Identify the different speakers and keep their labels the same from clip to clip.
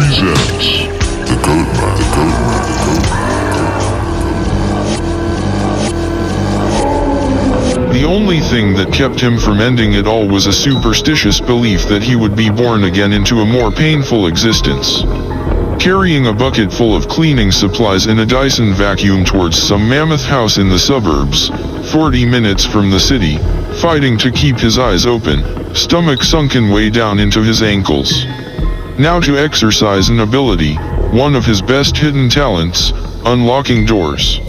Speaker 1: presents The Goat Man.
Speaker 2: The only thing that kept him from ending it all was a superstitious belief that he would be born again into a more painful existence. Carrying a bucket full of cleaning supplies and a Dyson vacuum towards some mammoth house in the suburbs, 40 minutes from the city, fighting to keep his eyes open, stomach sunken way down into his ankles. Now to exercise an ability, one of his best hidden talents, unlocking doors.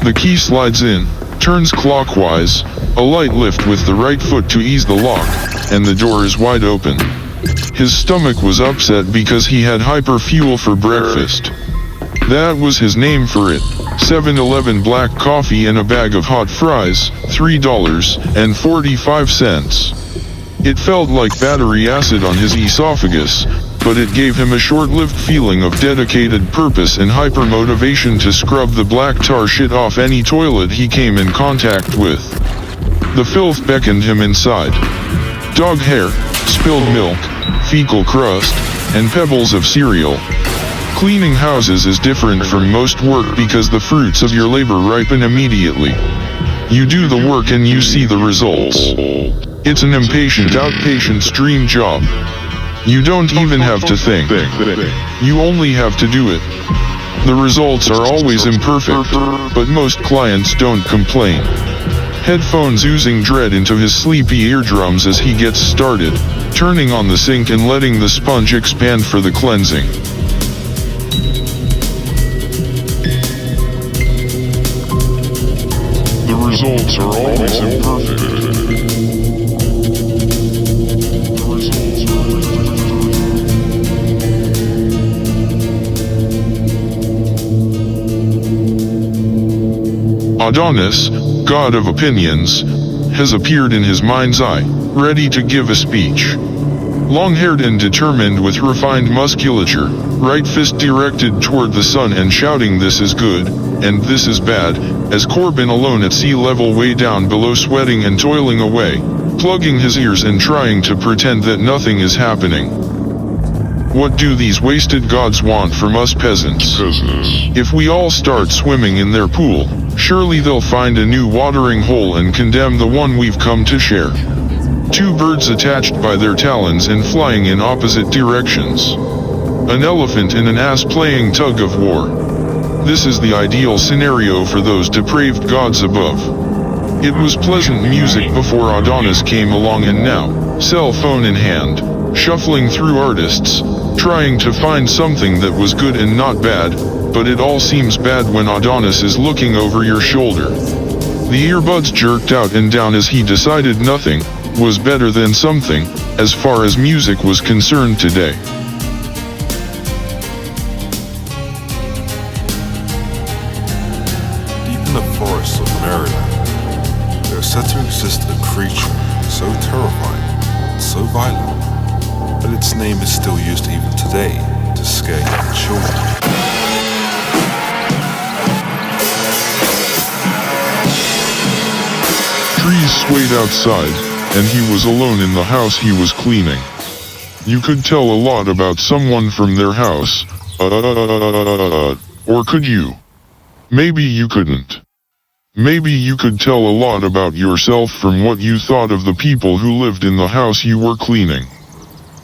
Speaker 2: The key slides in, turns clockwise, a light lift with the right foot to ease the lock, and the door is wide open. His stomach was upset because he had hyperfuel for breakfast. That was his name for it. 7-Eleven black coffee and a bag of hot fries, $3.45. It felt like battery acid on his esophagus, but it gave him a short-lived feeling of dedicated purpose and hyper-motivation to scrub the black tar shit off any toilet he came in contact with. The filth beckoned him inside. Dog hair, spilled milk, fecal crust, and pebbles of cereal. Cleaning houses is different from most work because the fruits of your labor ripen immediately. You do the work and you see the results. It's an impatient outpatient's dream job. You don't even have to think. You only have to do it. The results are always imperfect, but most clients don't complain. Headphones oozing dread into his sleepy eardrums as he gets started, turning on the sink and letting the sponge expand for the cleansing.
Speaker 1: The results are always imperfect.
Speaker 2: Adonis, god of opinions, has appeared in his mind's eye, ready to give a speech. Long-haired and determined with refined musculature, right fist directed toward the sun and shouting "This is good," and "This is bad," as Corbin alone at sea level way down below sweating and toiling away, plugging his ears and trying to pretend that nothing is happening. What do these wasted gods want from us peasants? If we all start swimming in their pool, surely they'll find a new watering hole and condemn the one we've come to share. Two birds attached by their talons and flying in opposite directions. An elephant and an ass playing tug of war. This is the ideal scenario for those depraved gods above. It was pleasant music before Adonis came along, and now, cell phone in hand, shuffling through artists, trying to find something that was good and not bad, but it all seems bad when Adonis is looking over your shoulder. The earbuds jerked out and down as he decided nothing was better than something, as far as music was concerned today.
Speaker 3: Deep in the forests of Maryland, there is said to exist a creature so terrifying, so violent, that its name is still used even today to scare young children.
Speaker 2: Trees swayed outside, and he was alone in the house he was cleaning. You could tell a lot about someone from their house, or could you? Maybe you couldn't. Maybe you could tell a lot about yourself from what you thought of the people who lived in the house you were cleaning.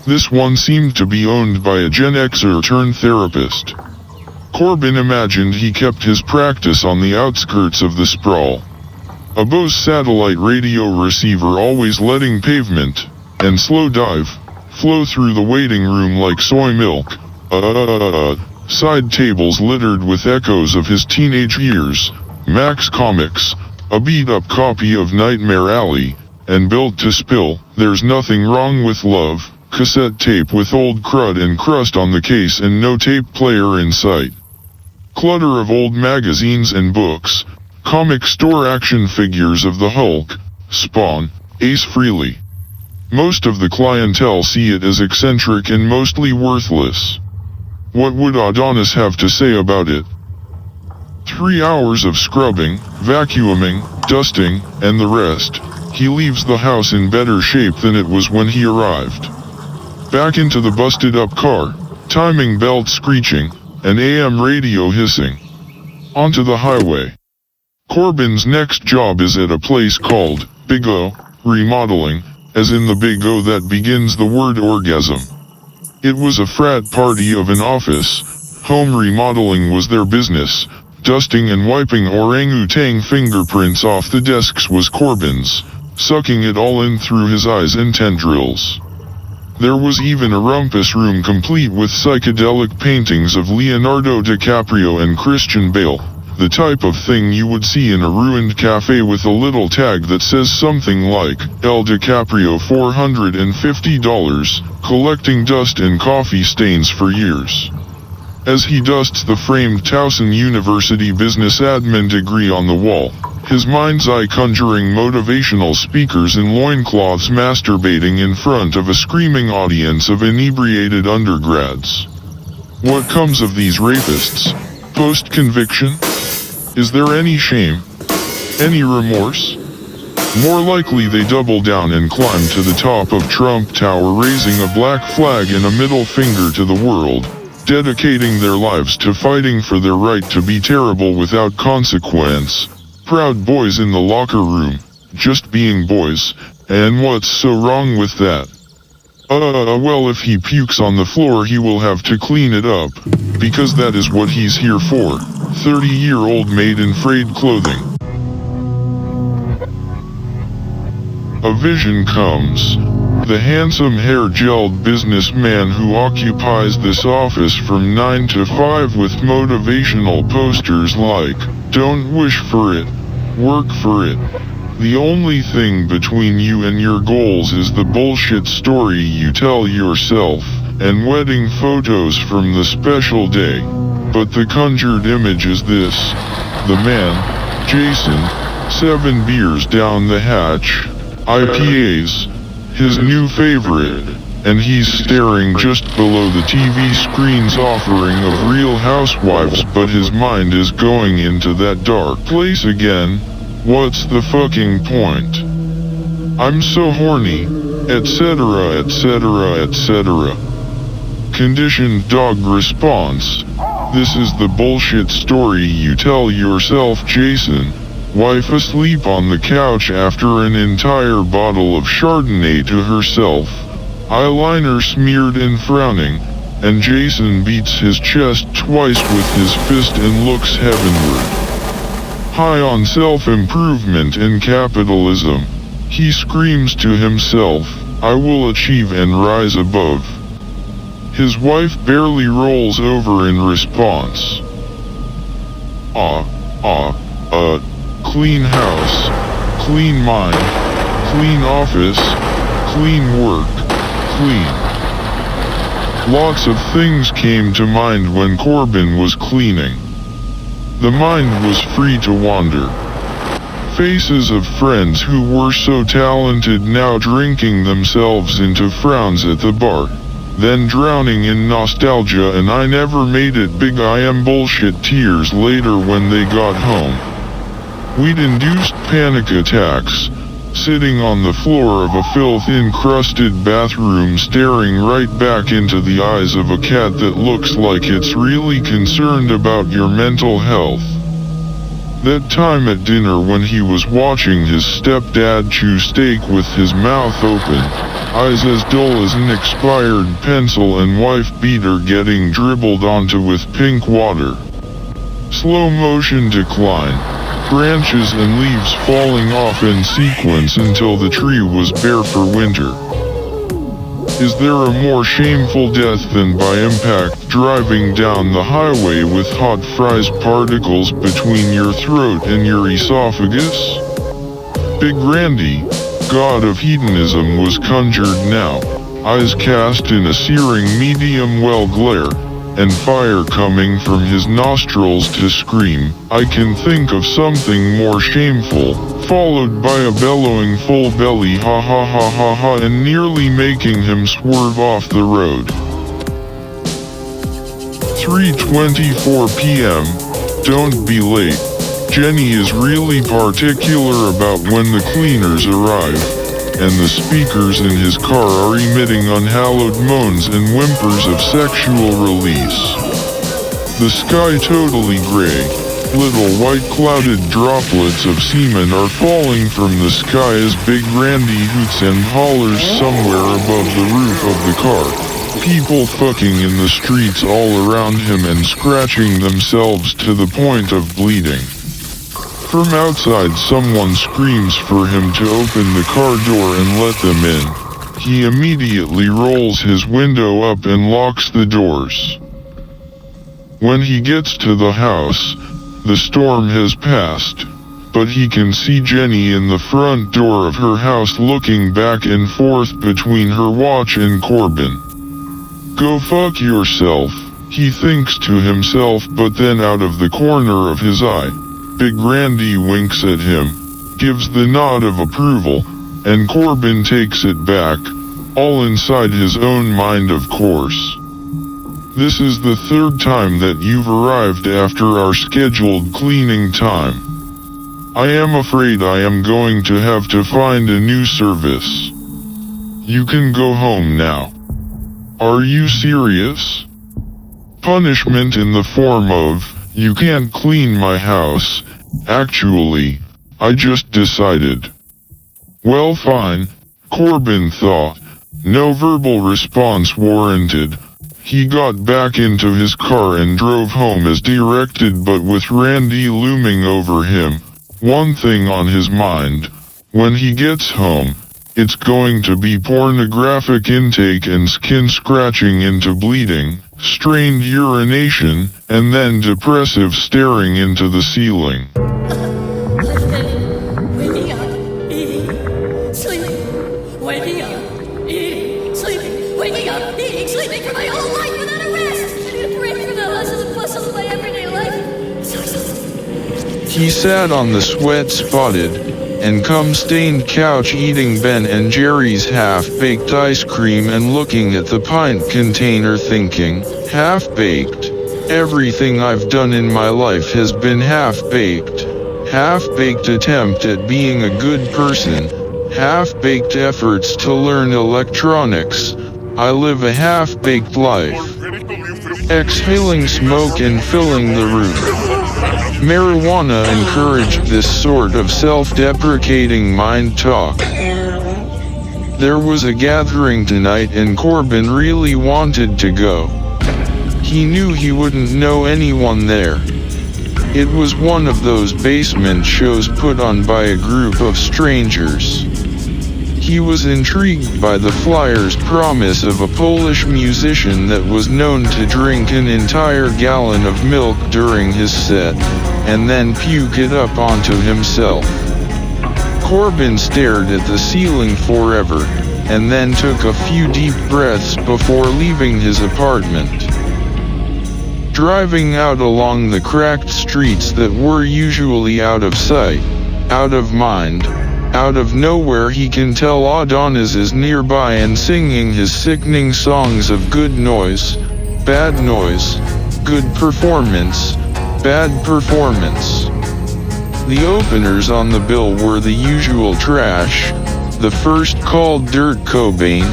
Speaker 2: This one seemed to be owned by a Gen Xer turned therapist. Corbin imagined he kept his practice on the outskirts of the sprawl. A Bose satellite radio receiver always letting pavement, and slow dive, flow through the waiting room like soy milk. Side tables littered with echoes of his teenage years, Max Comics, a beat-up copy of Nightmare Alley, and Built to Spill, There's Nothing Wrong with Love, cassette tape with old crud and crust on the case and no tape player in sight. Clutter of old magazines and books, comic store action figures of the Hulk, Spawn, Ace Frehley. Most of the clientele see it as eccentric and mostly worthless. What would Adonis have to say about it? 3 hours of scrubbing, vacuuming, dusting, and the rest. He leaves the house in better shape than it was when he arrived. Back into the busted up car, timing belt screeching, and AM radio hissing. Onto the highway. Corbin's next job is at a place called Big O Remodeling, as in the big O that begins the word orgasm. It was a frat party of an office. Home remodeling was their business. Dusting and wiping orangutan fingerprints off the desks was Corbin's, sucking it all in through his eyes and tendrils. There was even a rumpus room complete with psychedelic paintings of Leonardo DiCaprio and Christian Bale, the type of thing you would see in a ruined cafe with a little tag that says something like, El DiCaprio $450, collecting dust and coffee stains for years. As he dusts the framed Towson University business admin degree on the wall, his mind's eye conjuring motivational speakers in loincloths masturbating in front of a screaming audience of inebriated undergrads. What comes of these rapists? Post-conviction? Is there any shame? Any remorse? More likely they double down and climb to the top of Trump Tower raising a black flag and a middle finger to the world, dedicating their lives to fighting for their right to be terrible without consequence. Proud boys in the locker room, just being boys, and what's so wrong with that? Well, if he pukes on the floor he will have to clean it up, because that is what he's here for. 30-year-old maid in frayed clothing. A vision comes. The handsome hair-gelled businessman who occupies this office from 9 to 5 with motivational posters like, "Don't wish for it, work for it. The only thing between you and your goals is the bullshit story you tell yourself, and wedding photos from the special day. But the conjured image is this. The man, Jason, 7 beers down the hatch, IPAs, his new favorite, and he's staring just below the TV screen's offering of Real Housewives, but his mind is going into that dark place again. What's the fucking point? I'm so horny, etc., etc., etc." Conditioned dog response. This is the bullshit story you tell yourself, Jason. Wife asleep on the couch after an entire bottle of Chardonnay to herself. Eyeliner smeared and frowning, and Jason beats his chest twice with his fist and looks heavenward. High on self-improvement and capitalism, he screams to himself, "I will achieve and rise above." His wife barely rolls over in response. Clean house, clean mind, clean office, clean work, clean. Lots of things came to mind when Corbin was cleaning. The mind was free to wander. Faces of friends who were so talented now drinking themselves into frowns at the bar, then drowning in nostalgia and I never made it big I am bullshit tears later when they got home. Weed-induced panic attacks, sitting on the floor of a filth-encrusted bathroom staring right back into the eyes of a cat that looks like it's really concerned about your mental health. That time at dinner when he was watching his stepdad chew steak with his mouth open, eyes as dull as an expired pencil and wife beater getting dribbled onto with pink water. Slow motion decline. Branches and leaves falling off in sequence until the tree was bare for winter. Is there a more shameful death than by impact driving down the highway with hot fries particles between your throat and your esophagus? Big Randy, god of hedonism, was conjured now, eyes cast in a searing medium well glare, and fire coming from his nostrils to scream, "I can think of something more shameful," followed by a bellowing full belly ha ha ha ha ha and nearly making him swerve off the road. 3:24 p.m. Don't be late. Jenny is really particular about when the cleaners arrive, and the speakers in his car are emitting unhallowed moans and whimpers of sexual release. The sky totally gray. Little white clouded droplets of semen are falling from the sky as Big Randy hoots and hollers somewhere above the roof of the car. People fucking in the streets all around him and scratching themselves to the point of bleeding. From outside someone screams for him to open the car door and let them in. He immediately rolls his window up and locks the doors. When he gets to the house, the storm has passed, but he can see Jenny in the front door of her house looking back and forth between her watch and Corbin. Go fuck yourself, he thinks to himself, but then out of the corner of his eye, Big Randy winks at him, gives the nod of approval, and Corbin takes it back, all inside his own mind of course. This is the third time that you've arrived after our scheduled cleaning time. I am afraid I am going to have to find a new service. You can go home now. Are you serious? Punishment in the form of, you can't clean my house. Actually, I just decided. Well, fine, Corbin thought. No verbal response warranted. He got back into his car and drove home as directed, but with Randy looming over him. One thing on his mind. When he gets home, it's going to be pornographic intake and skin scratching into bleeding, strained urination, and then depressive staring into the ceiling.
Speaker 4: Waking up, eating, sleeping, waking up, eating, sleeping, waking up, eating, sleeping for my whole life without a rest. I need a break from the hustle and bustle of my everyday life. So exhausting.
Speaker 5: He sat on the sweat-spotted and cum-stained couch eating Ben and Jerry's half-baked ice cream and looking at the pint container thinking, half-baked. Everything I've done in my life has been half-baked. Half-baked attempt at being a good person. Half-baked efforts to learn electronics. I live a half-baked life. Exhaling smoke and filling the room. Marijuana encouraged this sort of self-deprecating mind talk. There was a gathering tonight and Corbin really wanted to go. He knew he wouldn't know anyone there. It was one of those basement shows put on by a group of strangers. He was intrigued by the flyer's promise of a Polish musician that was known to drink an entire gallon of milk during his set, and then puke it up onto himself. Corbin stared at the ceiling forever, and then took a few deep breaths before leaving his apartment. Driving out along the cracked streets that were usually out of sight, out of mind, out of nowhere, he can tell Adonis is nearby and singing his sickening songs of good noise, bad noise, good performance, bad performance. The openers on the bill were the usual trash. The first called Dirt Cobain,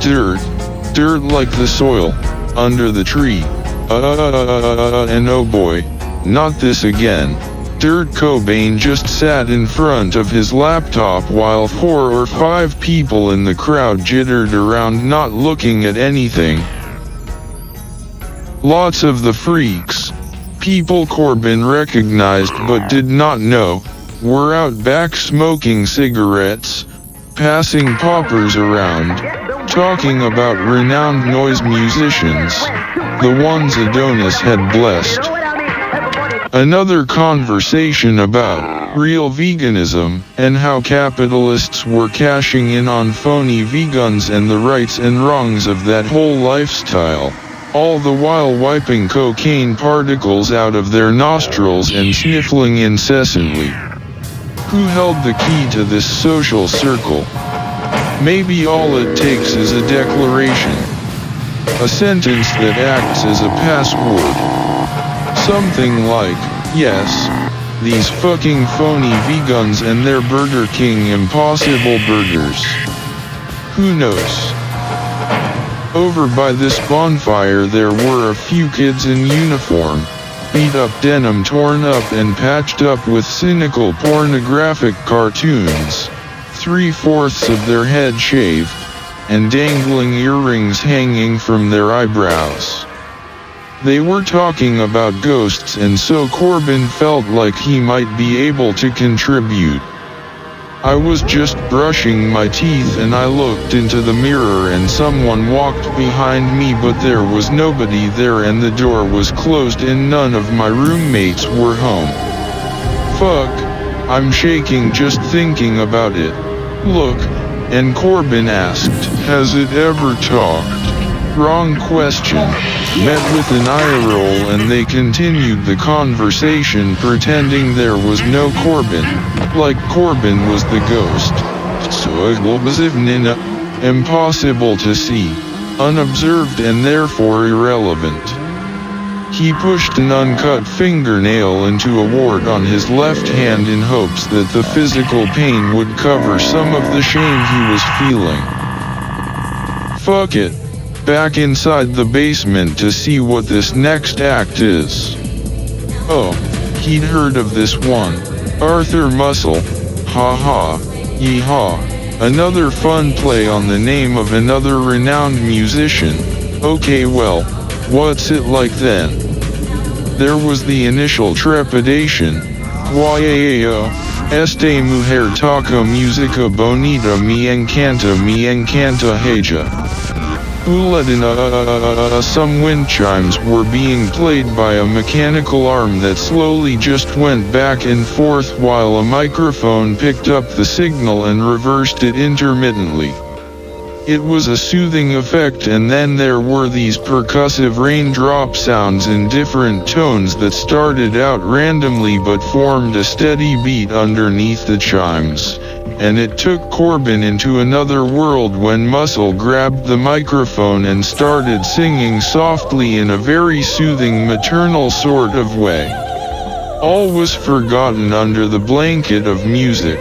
Speaker 5: dirt like the soil, under the tree. And oh boy, not this again. Dirt Cobain just sat in front of his laptop while 4 or 5 people in the crowd jittered around not looking at anything. Lots of the freaks, people Corbin recognized but did not know, were out back smoking cigarettes, passing poppers around, talking about renowned noise musicians, the ones Adonis had blessed. Another conversation about real veganism and how capitalists were cashing in on phony vegans and the rights and wrongs of that whole lifestyle, all the while wiping cocaine particles out of their nostrils and sniffling incessantly. Who held the key to this social circle? Maybe all it takes is a declaration. A sentence that acts as a password. Something like, yes, these fucking phony vegans and their Burger King Impossible Burgers. Who knows? Over by this bonfire there were a few kids in uniform, beat up denim torn up and patched up with cynical pornographic cartoons, 3/4 of their head shaved, and dangling earrings hanging from their eyebrows. They were talking about ghosts, and so Corbin felt like he might be able to contribute. I was just brushing my teeth and I looked into the mirror and someone walked behind me, but there was nobody there and the door was closed and none of my roommates were home. Fuck, I'm shaking just thinking about it. Look, and Corbin asked, has it ever talked? Wrong question. Met with an eye roll and they continued the conversation pretending there was no Corbin, like Corbin was the ghost. So it was impossible to see, unobserved and therefore irrelevant. He pushed an uncut fingernail into a wart on his left hand in hopes that the physical pain would cover some of the shame he was feeling. Fuck it. Back inside the basement to see what this next act is. Oh, he'd heard of this one. Arthur Muscle. Ha ha. Yeehaw. Another fun play on the name of another renowned musician. Okay, well, what's it like then? There was the initial trepidation. Guayao. Esta mujer toca música bonita, me encanta ella. Some wind chimes were being played by a mechanical arm that slowly just went back and forth while a microphone picked up the signal and reversed it intermittently. It was a soothing effect, and then there were these percussive raindrop sounds in different tones that started out randomly but formed a steady beat underneath the chimes. And it took Corbin into another world when Muscle grabbed the microphone and started singing softly in a very soothing maternal sort of way. All was forgotten under the blanket of music.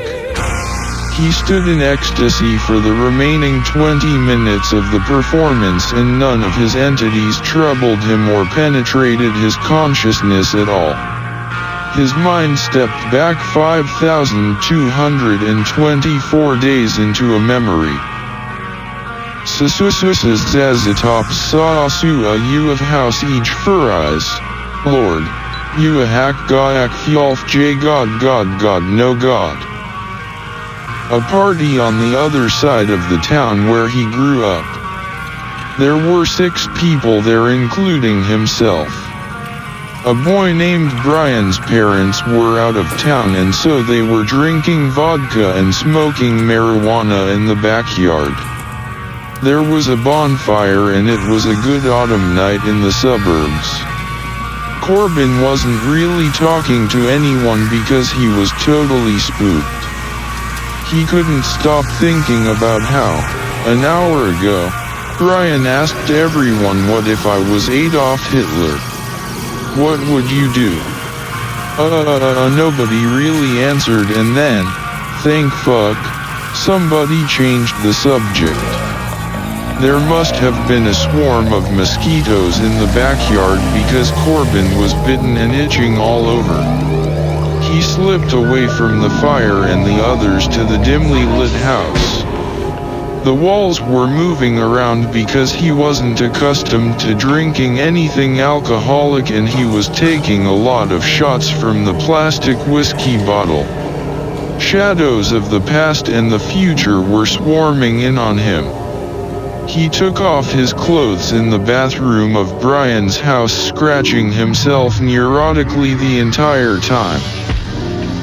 Speaker 5: He stood in ecstasy for the remaining 20 minutes of the performance, and none of his entities troubled him or penetrated his consciousness at all. His mind stepped back 5,224 days into a memory. Zazatop Saasua you of house each furais. Lord, you a hack gayak fjolf j God no God. A party on the other side of the town where he grew up. There were 6 people there including himself. A boy named Brian's parents were out of town, and so they were drinking vodka and smoking marijuana in the backyard. There was a bonfire and it was a good autumn night in the suburbs. Corbin wasn't really talking to anyone because he was totally spooked. He couldn't stop thinking about how, an hour ago, Brian asked everyone what if I was Adolf Hitler. What would you do? Nobody really answered, and then, thank fuck, somebody changed the subject. There must have been a swarm of mosquitoes in the backyard because Corbin was bitten and itching all over. He slipped away from the fire and the others to the dimly lit house. The walls were moving around because he wasn't accustomed to drinking anything alcoholic, and he was taking a lot of shots from the plastic whiskey bottle. Shadows of the past and the future were swarming in on him. He took off his clothes in the bathroom of Brian's house, scratching himself neurotically the entire time.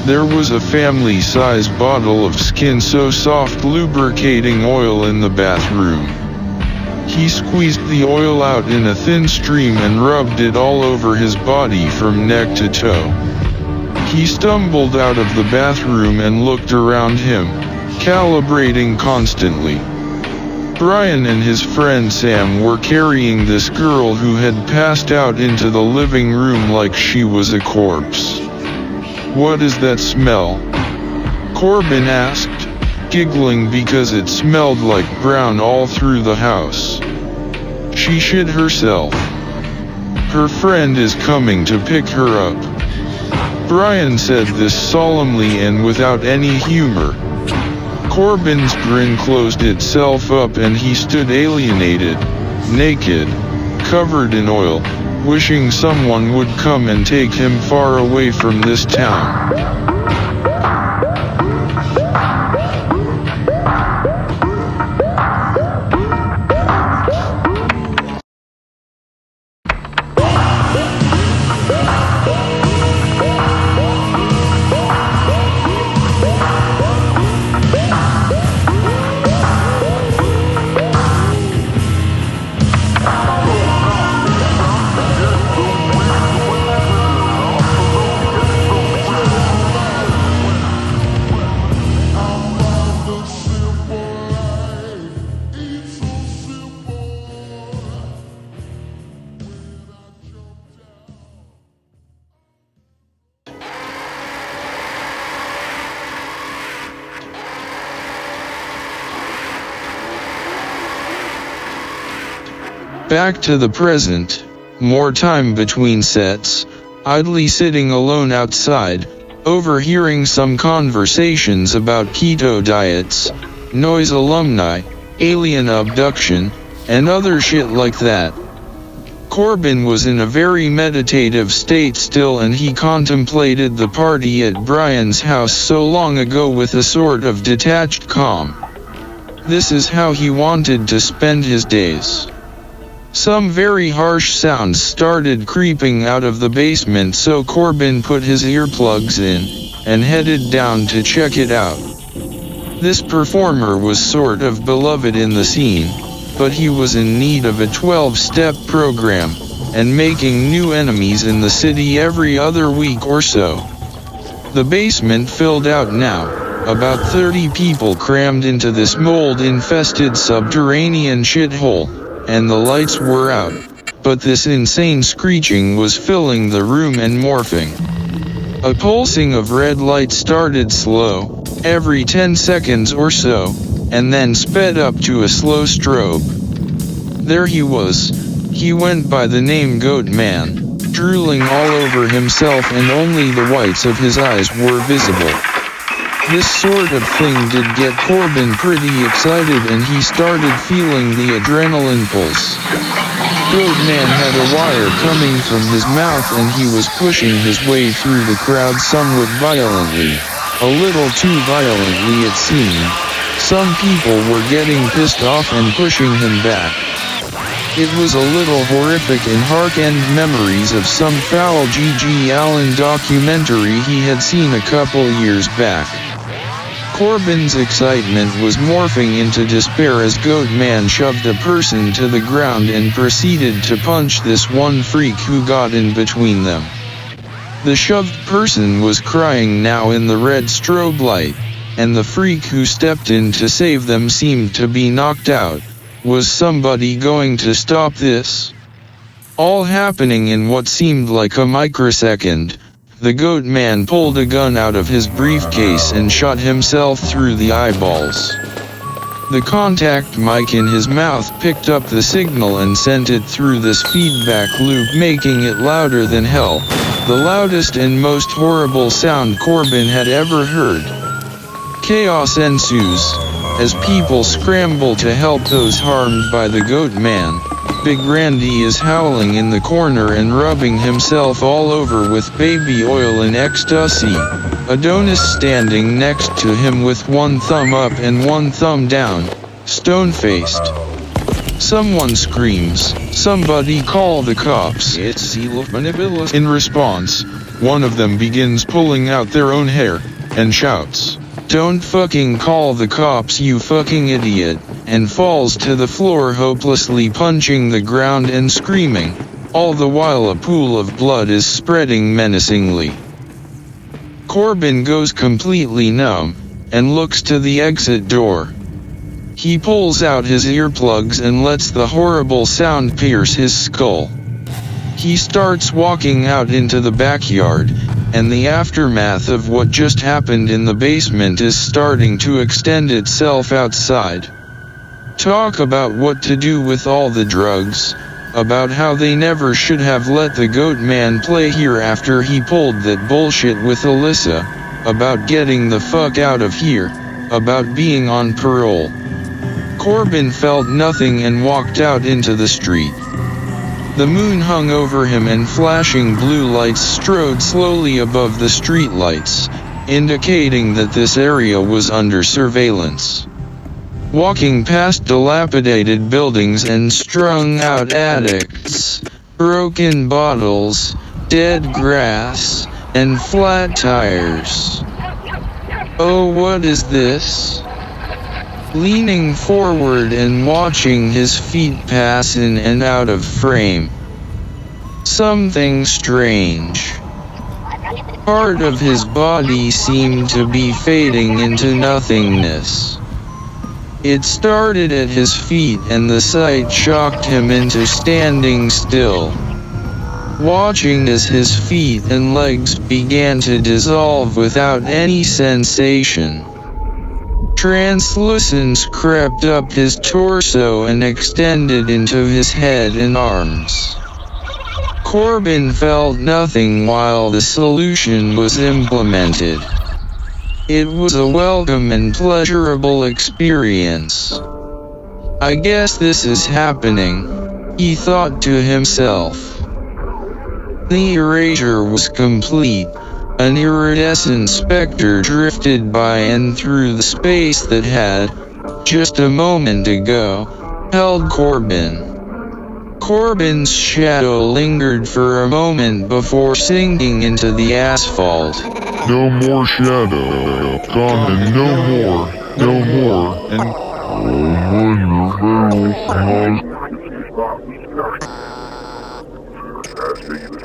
Speaker 5: There was a family-size bottle of Skin So Soft lubricating oil in the bathroom. He squeezed the oil out in a thin stream and rubbed it all over his body from neck to toe. He stumbled out of the bathroom and looked around him, calibrating constantly. Brian and his friend Sam were carrying this girl who had passed out into the living room like she was a corpse. What is that smell? Corbin asked. giggling because it smelled like brown all through the house. She shit herself. Her friend is coming to pick her up. Brian said this solemnly and without any humor. Corbin's grin closed itself up and he stood alienated, naked, covered in oil, wishing someone would come and take him far away from this town. Back to the present, more time between sets, idly sitting alone outside, overhearing some conversations about keto diets, noise alumni, alien abduction, and other shit like that. Corbin was in a very meditative state still, and he contemplated the party at Brian's house so long ago with a sort of detached calm. This is how he wanted to spend his days. Some very harsh sounds started creeping out of the basement, so Corbin put his earplugs in and headed down to check it out. This performer was sort of beloved in the scene, but he was in need of a 12-step program and making new enemies in the city every other week or so. The basement filled out now, about 30 people crammed into this mold-infested subterranean shithole. And the lights were out, but this insane screeching was filling the room and morphing. A pulsing of red light started slow, every 10 seconds or so, and then sped up to a slow strobe. There he was. He went by the name Goat Man, drooling all over himself and only the whites of his eyes were visible. This sort of thing did get Corbin pretty excited and he started feeling the adrenaline pulse. Goat Man had a wire coming from his mouth and he was pushing his way through the crowd somewhat violently. A little too violently it seemed. Some people were getting pissed off and pushing him back. It was a little horrific and harkened memories of some foul G.G. Allen documentary he had seen a couple years back. Corbin's excitement was morphing into despair as Goat Man shoved a person to the ground and proceeded to punch this one freak who got in between them. The shoved person was crying now in the red strobe light, and the freak who stepped in to save them seemed to be knocked out. Was somebody going to stop this? All happening in what seemed like a microsecond. The Goat Man pulled a gun out of his briefcase and shot himself through the eyeballs. The contact mic in his mouth picked up the signal and sent it through this feedback loop, making it louder than hell, the loudest and most horrible sound Corbin had ever heard. Chaos ensues, as people scramble to help those harmed by the Goat Man. Big Randy is howling in the corner and rubbing himself all over with baby oil and ecstasy. Adonis standing next to him with one thumb up and one thumb down, stone-faced. Someone screams, "Somebody call the cops." In response, one of them begins pulling out their own hair, and shouts, "Don't fucking call the cops, you fucking idiot," and falls to the floor hopelessly punching the ground and screaming, all the while a pool of blood is spreading menacingly. Corbin goes completely numb, and looks to the exit door. He pulls out his earplugs and lets the horrible sound pierce his skull. He starts walking out into the backyard, and the aftermath of what just happened in the basement is starting to extend itself outside. Talk about what to do with all the drugs, about how they never should have let the goat man play here after he pulled that bullshit with Alyssa, about getting the fuck out of here, about being on parole. Corbin felt nothing and walked out into the street. The moon hung over him and flashing blue lights strode slowly above the street lights, indicating that this area was under surveillance. Walking past dilapidated buildings and strung-out attics, broken bottles, dead grass, and flat tires. Oh, what is this? Leaning forward and watching his feet pass in and out of frame. Something strange. Part of his body seemed to be fading into nothingness. It started at his feet and the sight shocked him into standing still. Watching as his feet and legs began to dissolve without any sensation. Translucence crept up his torso and extended into his head and arms. Corbin felt nothing while the solution was implemented. It was a welcome and pleasurable experience. I guess this is happening, he thought to himself. The erasure was complete. An iridescent specter drifted by and through the space that had, just a moment ago, held Corbin. Corbin's shadow lingered for a moment before sinking into the asphalt.
Speaker 1: No more shadow. Gone and no more, and
Speaker 6: Thank you.